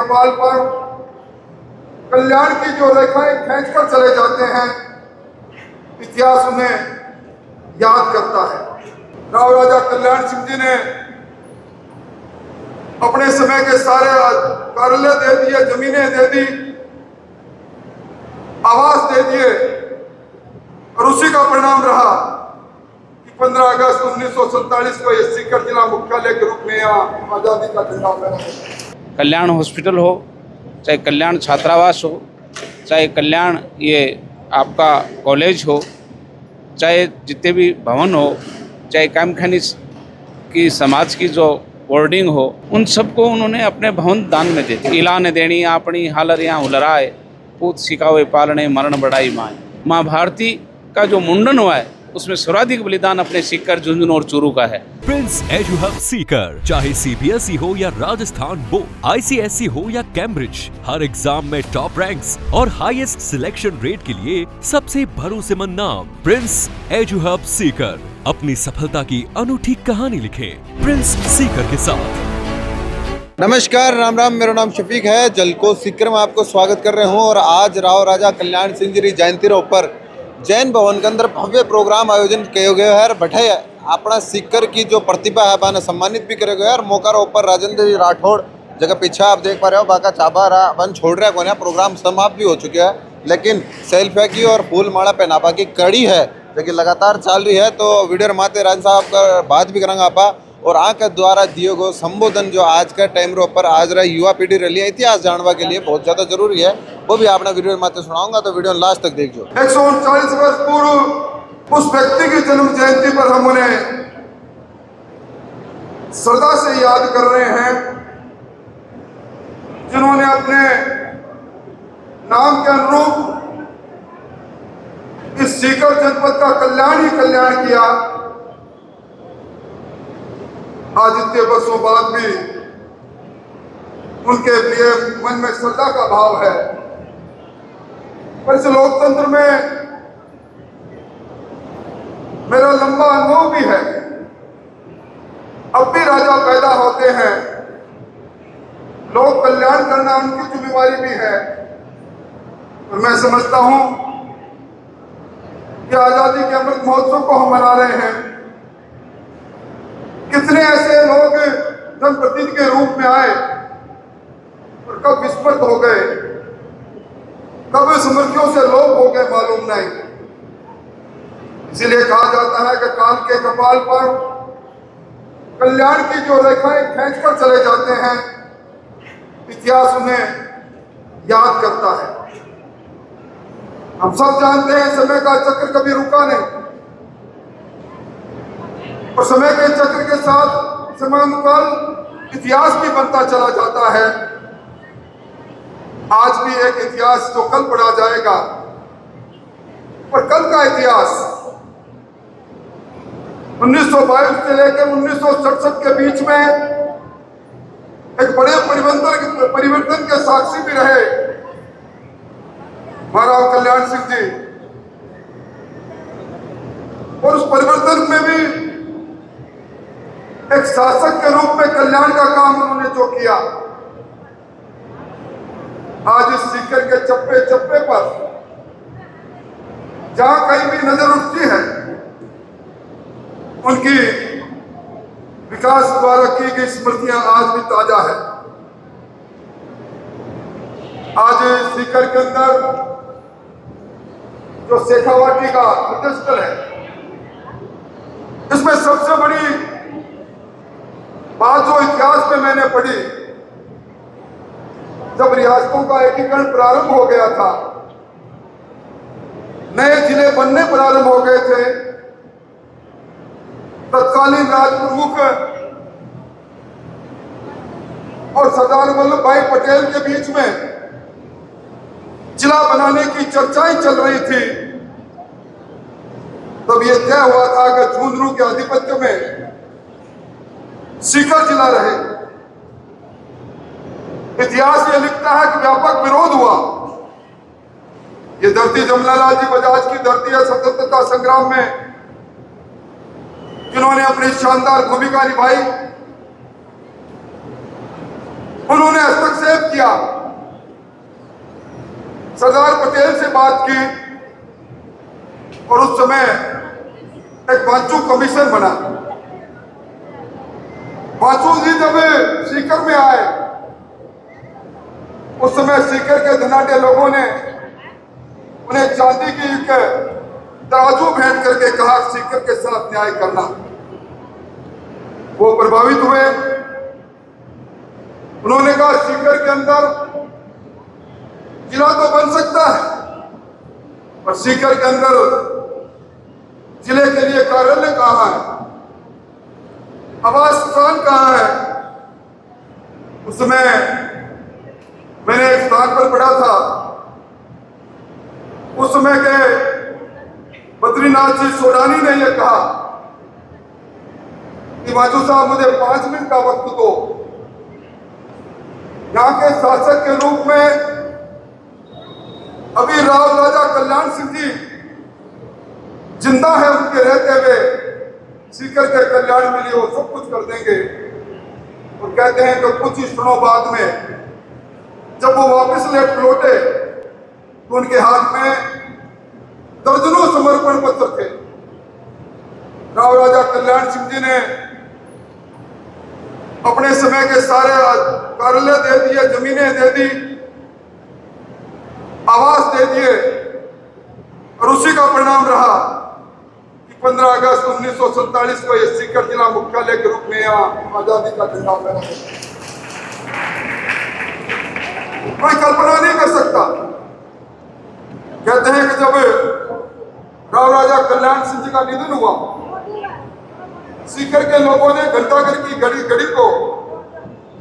कपाल पर कल्याण की जो रेखाएं खींचकर चले जाते हैं, इतिहास उन्हें याद करता है। राव राजा कल्याण सिंह जी ने अपने समय के सारे कार्यालय दे दिए, जमीनें दे दी, आवास दे दिए, और उसी का परिणाम रहा कि 15 अगस्त 1947 को ये सीकर जिला मुख्यालय के रूप में यहाँ आज़ादी का झंडा फहराया। कल्याण हॉस्पिटल हो, चाहे कल्याण छात्रावास हो, चाहे कल्याण ये आपका कॉलेज हो, चाहे जितने भी भवन हो, चाहे कामखानी की समाज की जो बोर्डिंग हो, उन सबको उन्होंने अपने भवन दान में दे दिए। इलान देनी अपनी हालर यहाँ उलराए, पूत सिखावे पालने मरण बढ़ाई माए। माँ भारती का जो मुंडन हुआ है उसमें सर्वाधिक बलिदान अपने सीकर, झुंझुनू और चूरू का है। प्रिंस एजू हब सीकर, चाहे सीबीएसई हो या राजस्थान बोर्ड, आईसीएसई हो या कैम्ब्रिज, हर एग्जाम में टॉप रैंक्स और हाईएस्ट सिलेक्शन रेट के लिए सबसे भरोसेमंद नाम प्रिंस एजू हब सीकर। अपनी सफलता की अनूठी कहानी लिखें प्रिंस सीकर के साथ। नमस्कार, राम राम। मेरा नाम शफीक है। जलको सीकर में आपको स्वागत कर रहे हूँ। और आज राव राजा कल्याण सिंह जी जयंती ऊपर जैन भवन के अंदर भव्य प्रोग्राम आयोजन किया गया है। बैठे अपना सीकर की जो प्रतिभा है बाने सम्मानित भी करे गए और मौका ऊपर राजेंद्र जी राठौड़ जगह पीछे आप देख पा रहे हो, बाका चाबा रहा बन छोड़ रहा है। प्रोग्राम समाप्त भी हो चुके हैं, लेकिन सेल्फी की और फूल माला पहनापा की कड़ी है जो लगातार चल रही है। तो वीडियो माते राज साहब का बात भी करेंगे आपा, और आके द्वारा दिए गो संबोधन जो आज का टाइम रो पर आज रहा युवा पीढ़ी रही है इतिहास जानवा के लिए बहुत ज्यादा जरूरी है, वो भी आपने वीडियो माते सुनाऊंगा। तो वीडियो लास्ट तक देखियो। 139 वर्ष पूर्व उस व्यक्ति की जन्म जयंती पर हम उन्हें श्रद्धा से याद कर रहे हैं जिन्होंने अपने नाम के अनुरूप इस सीकर जनपद का कल्याण ही कल्याण किया। आज इतने वर्षों बाद भी उनके लिए मन में श्रद्धा का भाव है। पर इस लोकतंत्र में मेरा लंबा अनुभव भी है। अब भी राजा पैदा होते हैं, लोक कल्याण करना उनकी जिम्मेवारी भी है। और मैं समझता हूं कि आजादी के अमृत महोत्सव को हम मना रहे हैं। कितने ऐसे लोग जनप्रतिनिधि के रूप में आए और कब विस्मृत हो गए, कब स्मृतियों से लोप हो गए, मालूम नहीं। इसीलिए कहा जाता है कि काल के कपाल पर कल्याण की जो रेखाएं खींचकर चले जाते हैं, इतिहास उन्हें याद करता है। हम सब जानते हैं समय का चक्र कभी रुका नहीं, और समय के चक्र के साथ समानुकाल इतिहास भी बनता चला जाता है। आज भी एक इतिहास जो कल पढ़ा जाएगा, और कल का इतिहास 1922 से लेकर 1967 के बीच में एक बड़े परिवर्तन के साक्षी भी रहे महाराज कल्याण सिंह जी। और उस परिवर्तन में भी एक शासक के रूप में कल्याण का काम उन्होंने जो किया, आज इस सीकर के चप्पे चप्पे पर जहां कहीं भी नजर उठती है, उनकी विकास द्वारा की गई स्मृतियां आज भी ताजा है। आज सीकर के अंदर जो शेखावाटी का प्रतिष्ठल है, इसमें सबसे बड़ी बात जो इतिहास में मैंने पढ़ी, जब रियासतों का एकीकरण प्रारंभ हो गया था, नए जिले बनने प्रारंभ हो गए थे, तत्कालीन राज प्रमुख और सरदार वल्लभ भाई पटेल के बीच में जिला बनाने की चर्चाएं चल रही थी। तब यह तय हुआ था कि झुंझुनू के आधिपत्य में सीकर जिला रहे। इतिहास ये लिखता है कि व्यापक विरोध हुआ। ये धरती जमनालाल जी बजाज की धरती है। स्वतंत्रता संग्राम में जिन्होंने अपनी शानदार भूमिका निभाई, उन्होंने हस्तक्षेप किया, सरदार पटेल से बात की और उस समय एक वांचू कमीशन बना। वांचू जी जब सीकर में आए, उस समय सीकर के धनाढ्य लोगों ने उन्हें चांदी की एक तराजू भेंट करके कहा सीकर के साथ न्याय करना। वो प्रभावित हुए। उन्होंने कहा सीकर के अंदर जिला तो बन सकता है, पर सीकर के अंदर जिले के लिए कार्यालय कहाँ है, आवास स्थान कहाँ है। उसमें मैंने एक स्थान पर पढ़ा था, उस समय के बद्रीनाथ जी सोडानी ने यह कहा कि वाजू साहब मुझे 5 मिनट का वक्त दो, यहाँ के शासक के रूप में अभी राव राजा कल्याण सिंह जी जिंदा है, उनके रहते हुए सीकर के कल्याण के लिए वो सब कुछ कर देंगे। और कहते हैं कि कुछ ही क्षणों बाद में जब वो वापस लौटे तो उनके हाथ में दर्जनों समर्पण पत्र थे। राव राजा कल्याण सिंह जी ने अपने समय के सारे कार्यालय दे दिए, जमीनें दे दी, आवास दे दिए, और उसी का परिणाम रहा कि 15 अगस्त 1947 को यह सीकर जिला मुख्यालय के रूप में यहाँ आजादी का झंडा फहरा। कोई कल्पना नहीं कर सकता। कहते हैं कि जब राव राजा कल्याण सिंह जी का निधन हुआ, सीकर के लोगों ने घंटाघर की घड़ी को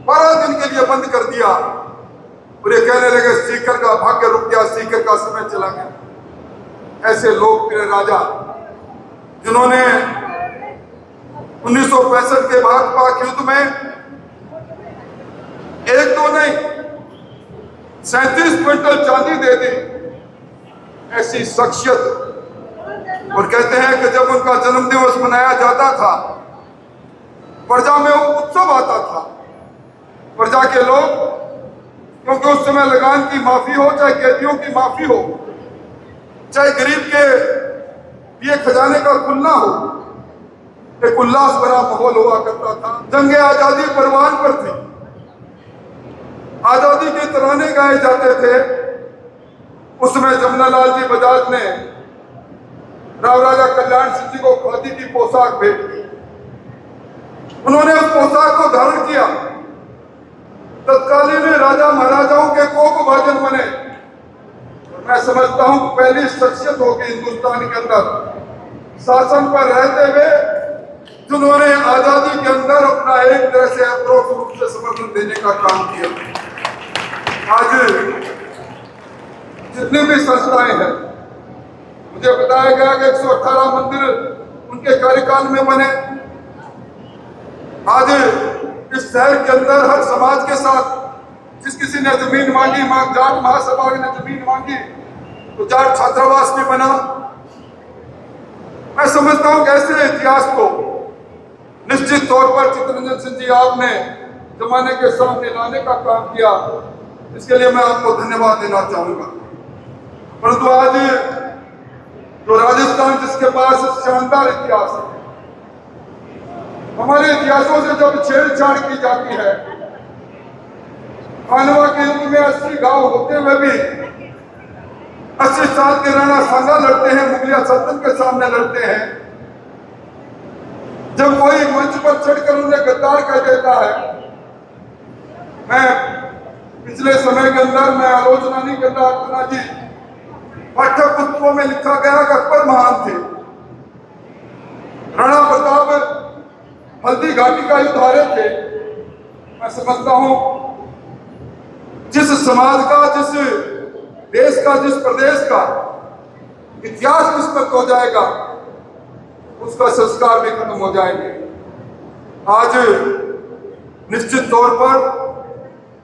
12 दिन के लिए बंद कर दिया और ये कहने लगे सीकर का भाग्य रुक गया, सीकर का समय चला गया। ऐसे लोकप्रिय राजा जिन्होंने 1965 के भारत पाक युद्ध में एक दो नहीं 37 क्विंटल चांदी दे दी, ऐसी शख्सियत। और कहते हैं कि जब उनका जन्म दिवस मनाया जाता था, प्रजा में उत्सव आता था। प्रजा के लोग, क्योंकि उस समय लगान की माफी हो, चाहे कैदियों की माफी हो, चाहे गरीब के लिए खजाने का खुलना हो, एक उल्लास भरा माहौल हुआ करता था। जंगे आजादी परवान पर थी, आजादी के तराने गाए जाते थे। उसमें जमनालाल जी बजाज ने राव राजा कल्याण सिंह जी को खादी की पोशाक भेंट की। उन्होंने उस पोशाक को धारण किया। तत्कालीन राजा महाराजाओं के कोक भाजन बने। मैं समझता हूं पहली शख्सियत होगी हिंदुस्तान के अंदर शासन पर रहते हुए जिन्होंने आजादी के अंदर अपना एक तरह से अप्रोक्ष रूप से समर्थन देने का काम किया। आज जितनी भी संस्थाएं हैं, मुझे बताया गया कि 118 मंदिर उनके कार्यकाल में बने। आज इस शहर के अंदर हर समाज के साथ जिस किसी ने जमीन मांगी, जाट महासभा ने जमीन मांगी तो जाट छात्रावास भी बना। मैं समझता हूं कि ऐसे इतिहास को निश्चित तौर पर चित्तरंजन सिंह जी आपने जमाने के सामने लाने का काम किया, इसके लिए मैं आपको धन्यवाद देना चाहूंगा। परंतु आज जो राजस्थान जिसके पास शानदार इतिहास है, हमारे इतिहासों से जब छेड़छाड़ की जाती है, खानवा के युद्ध में 80 गांव होते हुए भी 80 साल के राणा सांगा लड़ते हैं, मुगलिया सल्तनत के सामने लड़ते हैं। जब कोई मंच पर चढ़कर उन्हें गद्दार कह देता है, मैं पिछले समय के अंदर मैं आलोचना नहीं कर रहा अपना जी, पाठ्य पुस्तकों में लिखा गया कि अकबर महान थे, राणा प्रताप हल्दी घाटी का युद्ध हारे थे। मैं समझता हूं जिस समाज का, जिस देश का, जिस प्रदेश का इतिहास विस्मृत हो जाएगा, उसका संस्कार भी खत्म हो जाएंगे। आज निश्चित तौर पर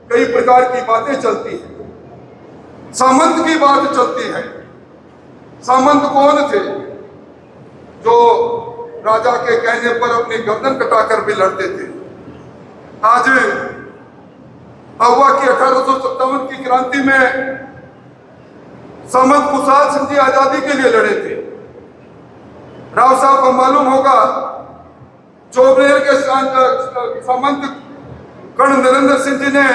कई प्रकार की बातें चलती हैं। सामंत की बात चलती है। सामंत कौन थे जो राजा के कहने पर अपनी गर्दन कटाकर भी लड़ते थे। आज हुआ कि 1856 1957 की क्रांति में सामंत कुशाल सिंह जी आजादी के लिए लड़े थे। राव साहब को मालूम होगा, चौबनेर के सामंत कर्ण नरेंद्र सिंह जी ने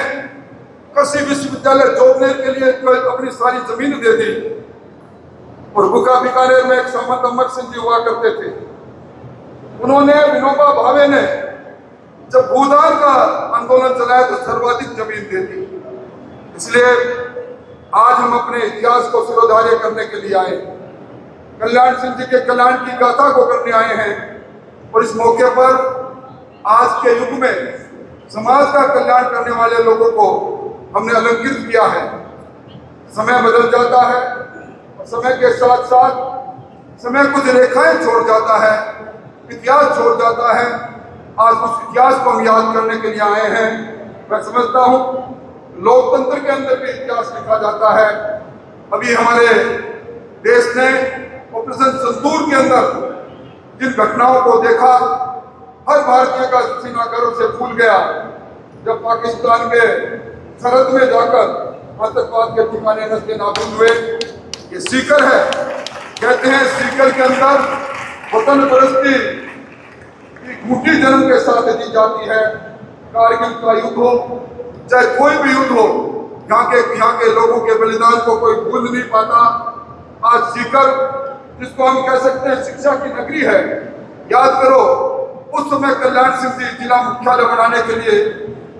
कृषि विश्वविद्यालय चौबनेर के लिए अपनी सारी जमीन दे दी। और बुका बीकानेर में एक सामंत अमर सिंह जी हुआ करते थे। उन्होंने, विनोबा भावे ने जब भूदान का आंदोलन चलाया तो सर्वाधिक जमीन दे दी। इसलिए आज हम अपने इतिहास को सिरोधार्य करने के लिए आए, कल्याण सिंह जी के कल्याण की गाथा को करने आए हैं। और इस मौके पर आज के युग में समाज का कल्याण करने वाले लोगों को हमने अलंकृत किया है। समय बदल जाता है और समय के साथ साथ समय कुछ रेखाएं छोड़ जाता है, इतिहास छोड़ जाता है। आज उस इतिहास को हम याद करने के लिए आए हैं। मैं समझता हूं लोकतंत्र के अंदर भी इतिहास लिखा जाता है। अभी हमारे देश ने ऑपरेशन संतूर के अंदर जिन घटनाओं को देखा, हर भारतीय का सीना गर्व से फूल गया जब पाकिस्तान के सरहद में जाकर आतंकवाद के ठिकाने नस्ले नाबूद हुए। ये सीकर है, कहते हैं सीकर के अंदर वतन परस्ती एक मुट्ठी जन्म के साथ दी जाती है। कारगिल का युद्ध हो, चाहे कोई भी युद्ध हो, यहाँ के लोगों के बलिदान को कोई भूल नहीं पाता। आज सीकर, जिसको हम कह सकते हैं शिक्षा की नगरी है, याद करो उस समय कल्याण सिंह जी जिला मुख्यालय बनाने के लिए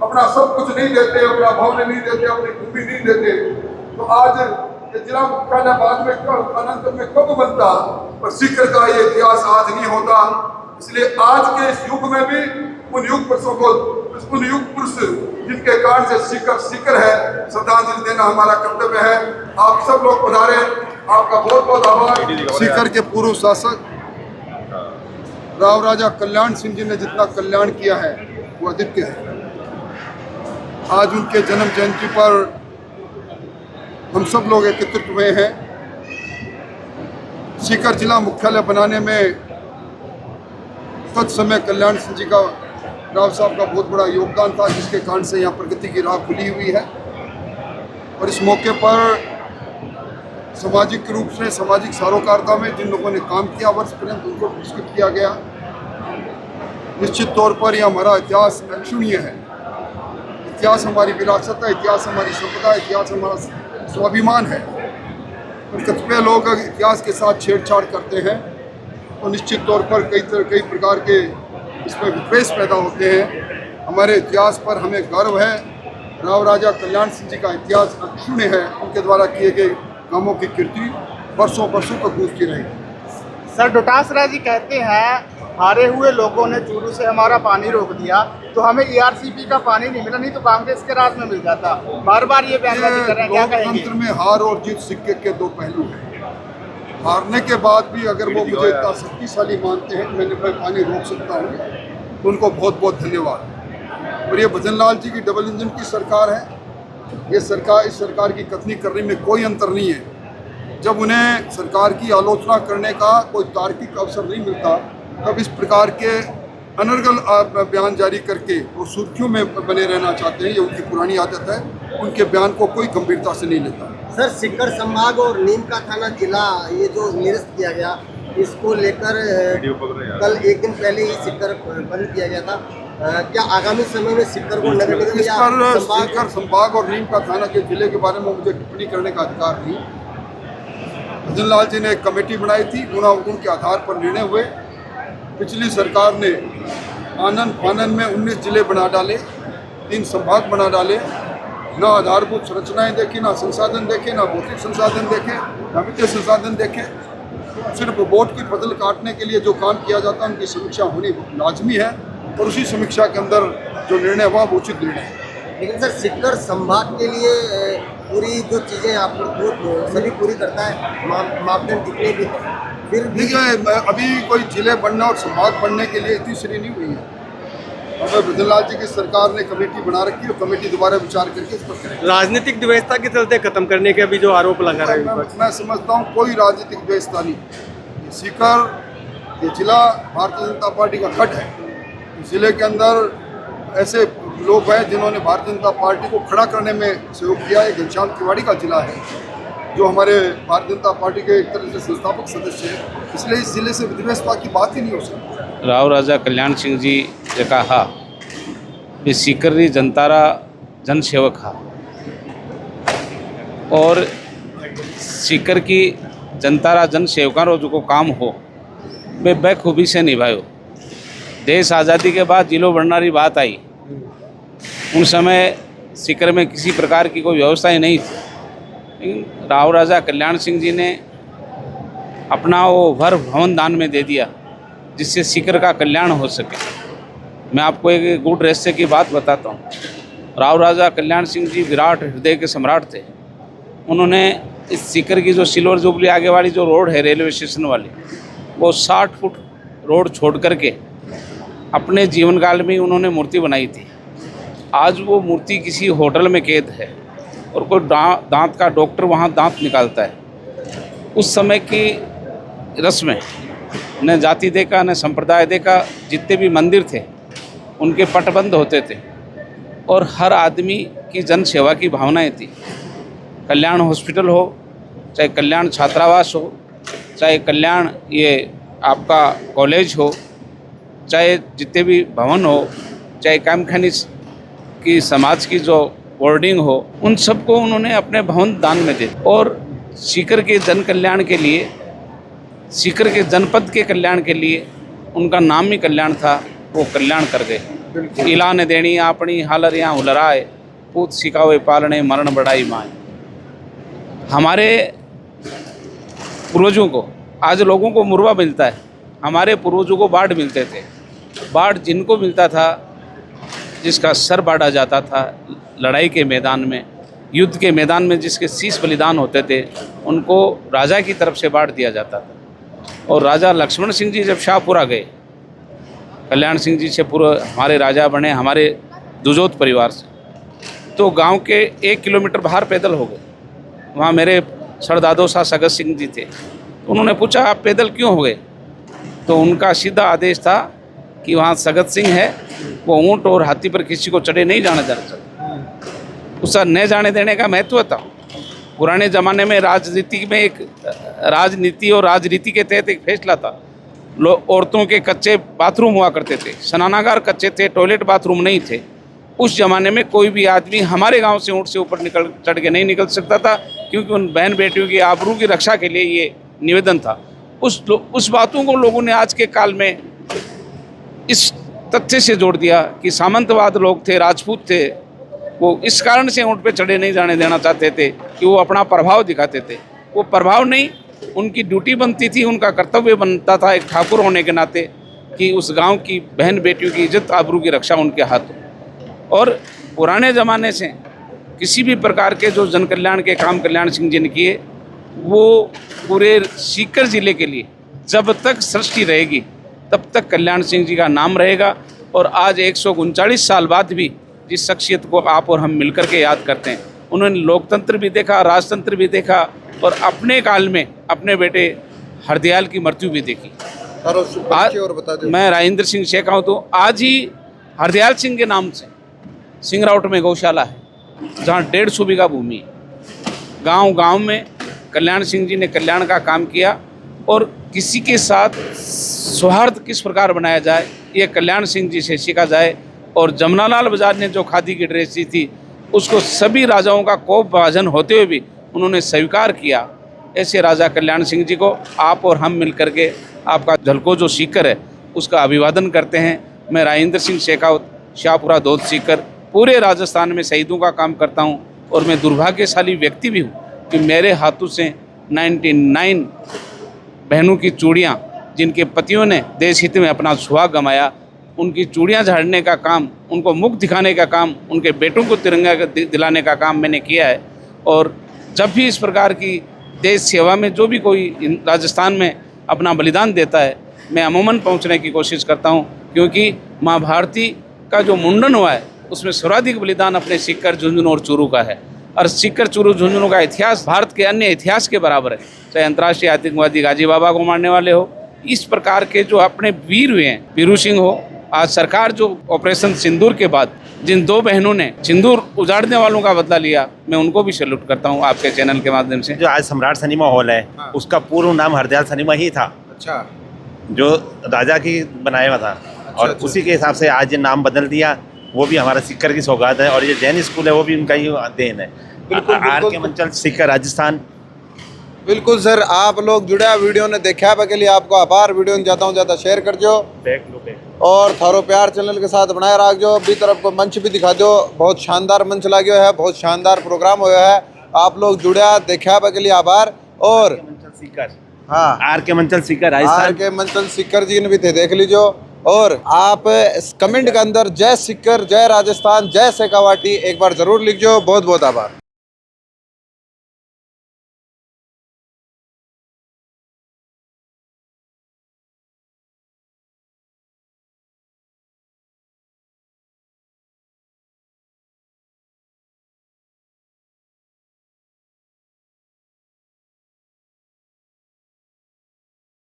अपना सब कुछ नहीं देते, अपना भवन नहीं देते, अपनी भूमि नहीं देते। तो आज ये जिला मुख्यालय बाद में कालांतर में कब बनता, और सीकर का ये इतिहास आज नहीं होता। इसलिए आज के इस युग में भी उन युग पुरुषों को, उन युग पुरुष जिनके कारण से सीकर सीकर है, श्रद्धांजलि देना हमारा कर्तव्य है। आप सब लोग पधारे, आपका बहुत बहुत आभार। सीकर के पूर्व शासक राव राजा कल्याण सिंह जी ने जितना कल्याण किया है वो अद्वितीय है। आज उनके जन्म जयंती पर हम सब लोग एकत्रित हुए हैं। सीकर जिला मुख्यालय बनाने में तत्समय कल्याण सिंह जी का, राव साहब का बहुत बड़ा योगदान था, जिसके कारण से यहाँ प्रगति की राह खुली हुई है। और इस मौके पर सामाजिक रूप से, सामाजिक सारोकारिता में जिन लोगों ने काम किया वर्ष पर्यंत, उनको पुरस्कृत किया गया। निश्चित तौर पर यह हमारा इतिहास अक्षुण्य है। इतिहास हमारी विरासत है, इतिहास हमारी संपदा है, इतिहास हमारा स्वाभिमान है। और कतिपय लोग अगर इतिहास के साथ छेड़छाड़ करते हैं तो निश्चित तौर पर कई प्रकार के इसमें विद्वेष पैदा होते हैं। हमारे इतिहास पर हमें गर्व है। राव राजा कल्याण सिंह जी का इतिहास अक्षुण्य है। उनके द्वारा किए गए कामों की कीर्ति वर्षों वर्षों तक गूंजती रहेगी। सर, डोटासरा जी कहते हैं हारे हुए लोगों ने चूरू से हमारा पानी रोक दिया, तो हमें ईआरसीपी का पानी नहीं मिला, नहीं तो कांग्रेस के राज में मिल जाता। बार बार ये बयानबाजी कर रहे हैं, क्या कहेंगे? लोकतंत्र में हार और जीत सिक्के के दो पहलू हैं। हारने के बाद भी अगर वो मुझे इतना शक्तिशाली मानते हैं कि मैं पानी रोक सकता हूँ, तो उनको बहुत बहुत धन्यवाद। और ये भजनलाल जी की डबल इंजन की सरकार है। ये सरकार, इस सरकार की कथनी करने में कोई अंतर नहीं है। जब उन्हें सरकार की आलोचना करने का कोई तार्किक अवसर नहीं मिलता, तब इस प्रकार के अनर्गल बयान जारी करके वो सुर्खियों में बने रहना चाहते हैं। ये उनकी पुरानी आदत है। उनके बयान को कोई गंभीरता से नहीं लेता। सर, सीकर संभाग और नीम का थाना जिला ये जो निरस्त किया गया, इसको लेकर कल एक दिन पहले ही सीकर बंद किया गया था। क्या आगामी समय में सीकर को नगर निगम इस पर सीकर संभाग और नीम का थाना के जिले के बारे में मुझे टिप्पणी करने का अधिकार नहीं। भजनलाल जी ने एक कमेटी बनाई थी, उनके आधार पर निर्णय हुए। पिछली सरकार ने आनंद फानन में 19 जिले बना डाले, 3 संभाग बना डाले। ना आधारभूत संरचनाएं देखी, ना संसाधन देखे, ना भौतिक संसाधन देखे, ना वित्तीय संसाधन देखे। सिर्फ वोट की फसल काटने के लिए जो काम किया जाता है उनकी समीक्षा होनी लाजमी है। और उसी समीक्षा के अंदर जो निर्णय हुआ वो उचित निर्णय है। लेकिन सर, सीकर संभाग के लिए पूरी जो चीज़ें आप सभी पूरी करता है, मापदंड जितने भी, फिर देखिए अभी कोई जिले बनने और संभाग बनने के लिए इतनी श्री नहीं हुई है। अब भजनलाल जी की सरकार ने कमेटी बना रखी है, कमेटी दोबारा विचार करके इस पर करेगी। राजनीतिक द्वेषता के चलते खत्म करने के अभी जो आरोप लगा रहे हैं, मैं समझता हूँ कोई राजनीतिक द्वेषता नहीं। सीकर ये जिला भारतीय जनता पार्टी का गढ़ है। इस जिले के अंदर ऐसे लोग हैं जिन्होंने भारतीय जनता पार्टी को खड़ा करने में सहयोग किया है। घनश्याम तिवाड़ी का जिला है जो हमारे भारतीय जनता पार्टी के एक तरह से संस्थापक सदस्य है, इसलिए इस जिले से विद्वेषता की बात ही नहीं हो सकती। राव राजा कल्याण सिंह जी ने कहा कि सीकर जनतारा जनसेवक हा और सीकर की जनतारा जनसेवका रो जो काम हो वे बखूबी से निभायो। देश आज़ादी के बाद जिलो बननारी बात आई, उन समय सीकर में किसी प्रकार की कोई व्यवस्था ही नहीं थी, लेकिन राव राजा कल्याण सिंह जी ने अपना वो भर भवन दान में दे दिया जिससे सीकर का कल्याण हो सके। मैं आपको एक गूढ़ रहस्य की बात बताता हूँ। राव राजा कल्याण सिंह जी विराट हृदय के सम्राट थे। उन्होंने इस सीकर की जो सिल्वर जुबली आगे वाली जो रोड है रेलवे स्टेशन वाली, वो 60 फुट रोड छोड़ करके अपने जीवन काल में उन्होंने मूर्ति बनाई थी। आज वो मूर्ति किसी होटल में कैद है और कोई दांत का डॉक्टर वहाँ दांत निकालता है। उस समय की रस्में न जाति देखा न संप्रदाय देखा, जितने भी मंदिर थे उनके पट बंद होते थे और हर आदमी की जन सेवा की भावनाएं थी। कल्याण हॉस्पिटल हो, चाहे कल्याण छात्रावास हो, चाहे कल्याण ये आपका कॉलेज हो, चाहे जितने भी भवन हो, चाहे कामखानी की समाज की जो बोर्डिंग हो, उन सबको उन्होंने अपने भवन दान में दे। और सीकर के जन कल्याण के लिए, सीकर के जनपद के कल्याण के लिए उनका नाम ही कल्याण था, वो कल्याण कर गए। इला ने देनी अपनी हालर यहाँ हुलराए, पूत सिखावे पालने मरण बढ़ाई माए। हमारे पूर्वजों को आज लोगों को मुर्वा मिलता है, हमारे पूर्वजों को बाढ़ मिलते थे। बाढ़ जिनको मिलता था, जिसका सर बाढ़ा जाता था लड़ाई के मैदान में, युद्ध के मैदान में जिसके शीश बलिदान होते थे, उनको राजा की तरफ से बाढ़ दिया जाता था। और राजा लक्ष्मण सिंह जी जब शाहपुरा गए, कल्याण सिंह जी से पूर्व हमारे राजा बने हमारे दुजोत परिवार से, तो गांव के 1 किलोमीटर बाहर पैदल हो गए। वहाँ मेरे सरदादो शाह सगत सिंह जी थे। उन्होंने पूछा आप पैदल क्यों हो गए? तो उनका सीधा आदेश था कि वहाँ सगत सिंह है, वो ऊँट और हाथी पर किसी को चढ़े नहीं जाना चाहता। उसका न जाने देने का महत्व था। पुराने ज़माने में राजनीति में एक राजनीति और राजनीति के तहत एक फैसला था। औरतों के कच्चे बाथरूम हुआ करते थे, स्नानागार कच्चे थे, टॉयलेट बाथरूम नहीं थे। उस ज़माने में कोई भी आदमी हमारे गांव से ऊँट से ऊपर निकल चढ़ के नहीं निकल सकता था, क्योंकि उन बहन बेटियों की आबरू की रक्षा के लिए ये निवेदन था। उस बातों को लोगों ने आज के काल में इस तथ्य से जोड़ दिया कि सामंतवाद लोग थे, राजपूत थे, वो इस कारण से ऊँट पे चढ़े नहीं जाने देना चाहते थे कि वो अपना प्रभाव दिखाते थे। वो प्रभाव नहीं, उनकी ड्यूटी बनती थी, उनका कर्तव्य बनता था एक ठाकुर होने के नाते कि उस गांव की बहन बेटियों की इज्जत आबरू की रक्षा उनके हाथ हो। और पुराने ज़माने से किसी भी प्रकार के जो जन कल्याण के काम कल्याण सिंह जी ने किए, वो पूरे सीकर ज़िले के लिए जब तक सृष्टि रहेगी तब तक कल्याण सिंह जी का नाम रहेगा। और आज 139 साल बाद भी जिस शख्सियत को आप और हम मिलकर के याद करते हैं, उन्होंने लोकतंत्र भी देखा, राजतंत्र भी देखा और अपने काल में अपने बेटे हरदयाल की मृत्यु भी देखी। और बता दो। मैं राजेंद्र सिंह शेखावत तो आज ही हरदयाल सिंह के नाम से सिंगरावट में गौशाला है, जहाँ 150 बीघा भूमि है। गांव में कल्याण सिंह जी ने कल्याण का काम किया। और किसी के साथ सौहार्द किस प्रकार बनाया जाए, ये कल्याण सिंह जी से सीखा जाए। और जमनालाल बाजार ने जो खादी की ड्रेस दी थी, उसको सभी राजाओं का कोप भाजन होते हुए भी उन्होंने स्वीकार किया। ऐसे राजा कल्याण सिंह जी को आप और हम मिल करके आपका झलको जो सीकर है उसका अभिवादन करते हैं। मैं राजेंद्र सिंह शेखावत, शाहपुरा दौद सीकर, पूरे राजस्थान में शहीदों का काम करता हूं। और मैं दुर्भाग्यशाली व्यक्ति भी हूं कि मेरे हाथों से 99 बहनों की चूड़ियां, जिनके पतियों ने देश हित में अपना सुहाग गंवाया, उनकी चूड़ियां झाड़ने का काम, उनको मुख दिखाने का काम, उनके बेटों को तिरंगा दिलाने का काम मैंने किया है। और जब भी इस प्रकार की देश सेवा में जो भी कोई राजस्थान में अपना बलिदान देता है, मैं अमूमन पहुंचने की कोशिश करता हूं, क्योंकि माँ भारती का जो मुंडन हुआ है उसमें सर्वाधिक बलिदान अपने सीकर, झुंझुनू और चूरू का है। और सीकर, चूरू, झुंझुनू का इतिहास भारत के अन्य इतिहास के बराबर है। चाहे अंतर्राष्ट्रीय आतंकवादी गाजी बाबा को मारने वाले हो, इस प्रकार के जो अपने वीर हुए हैं, वीरू सिंह हो, आज सरकार जो ऑपरेशन सिंदूर के बाद जिन दो बहनों ने सिंदूर उजाड़ने वालों का बदला लिया, मैं उनको भी सैल्यूट करता हूँ आपके चैनल के माध्यम से। जो आज सम्राट सिनेमा हॉल है, उसका पूर्व नाम हरदयाल सिनेमा ही था, अच्छा जो राजा की बनाया हुआ था, और अच्छा। उसी के हिसाब से आज ये नाम बदल दिया। वो भी हमारा सीकर की सौगात है, और ये जैन स्कूल है वो भी उनका ही देन है। बिल्कुल, आर बिल्कुल। के मंचल, सीकर, राजस्थान। बिल्कुल सर, आप लोग जुड़ा वीडियो ने देखा के लिए आपको आभार। वीडियो ने ज़्यादा से ज़्यादा शेयर कर जो और थारो प्यार चैनल के साथ बनाए रख जो। बी तरफ को मंच भी दिखा दो, बहुत शानदार मंच लगे है, बहुत शानदार प्रोग्राम हुआ है। आप लोग जुड़ा देखा के लिए आभार। और सीकर, हाँ, आर के मंचल, सीकर, आर राजस्थान। के मंचल सिक्कर जी ने भी थे, देख लीजिए। और आप कमेंट के अंदर जय सिक्कर, जय राजस्थान, जय शेखावाटी एक बार जरूर लिख जो। बहुत बहुत आभार।